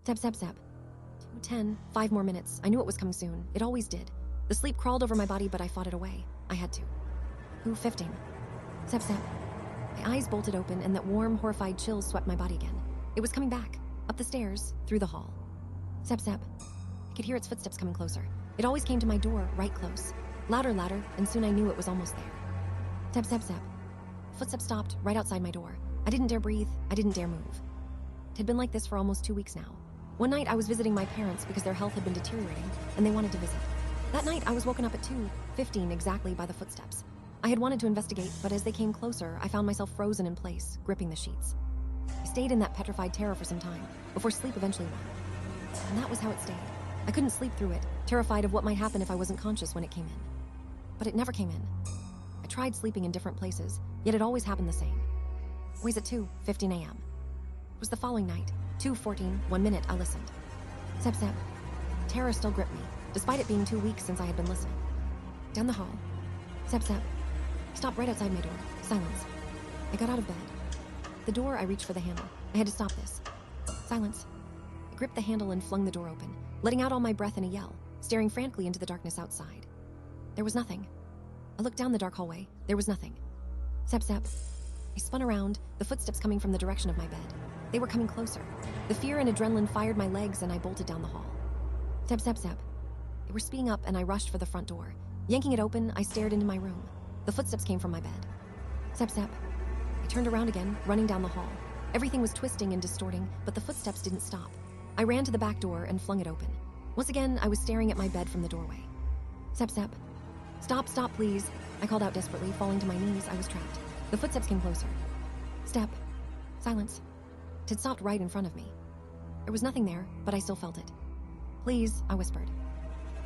Zap, zap, zap. 2:10, 5 more minutes. I knew it was coming soon. It always did. The sleep crawled over my body, but I fought it away. I had to. 2:15. Zap, zap. My eyes bolted open, and that warm, horrified chill swept my body again. It was coming back, up the stairs, through the hall. Zap, zap. I could hear its footsteps coming closer. It always came to my door, right close. Louder, louder, and soon I knew it was almost there. Zap, zap, zap. Footsteps stopped right outside my door. I didn't dare breathe. I didn't dare move. It had been like this for almost 2 weeks now. One night I was visiting my parents because their health had been deteriorating, and they wanted to visit. That night I was woken up at 2:15 exactly by the footsteps. I had wanted to investigate, but as they came closer, I found myself frozen in place, gripping the sheets. I stayed in that petrified terror for some time, before sleep eventually won. And that was how it stayed. I couldn't sleep through it, terrified of what might happen if I wasn't conscious when it came in. But it never came in. I tried sleeping in different places, yet it always happened the same. Always at 2:15 a.m. It was the following night, 2:14, 1 minute, I listened. Zap, zap. Terror still gripped me, despite it being 2 weeks since I had been listening. Down the hall. Zap, zap. Stopped right outside my door. Silence. I got out of bed. The door, I reached for the handle. I had to stop this. Silence. I gripped the handle and flung the door open, letting out all my breath in a yell, staring frantically into the darkness outside. There was nothing. I looked down the dark hallway. There was nothing. Zap, zap. I spun around, the footsteps coming from the direction of my bed. They were coming closer. The fear and adrenaline fired my legs, and I bolted down the hall. Zap, zap, zap. They were speeding up, and I rushed for the front door. Yanking it open, I stared into my room. The footsteps came from my bed. Zap, zap. I turned around again, running down the hall. Everything was twisting and distorting, but the footsteps didn't stop. I ran to the back door and flung it open. Once again, I was staring at my bed from the doorway. Zap, zap. Stop, stop, please. I called out desperately, falling to my knees. I was trapped. The footsteps came closer. Step. Silence. It had stopped right in front of me. There was nothing there, but I still felt it. Please, I whispered.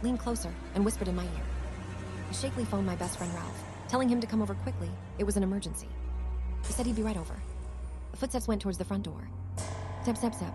Leaned closer and whispered in my ear. I shakily phoned my best friend Ralph, telling him to come over quickly. It was an emergency. He said he'd be right over. The footsteps went towards the front door. Step, step, step.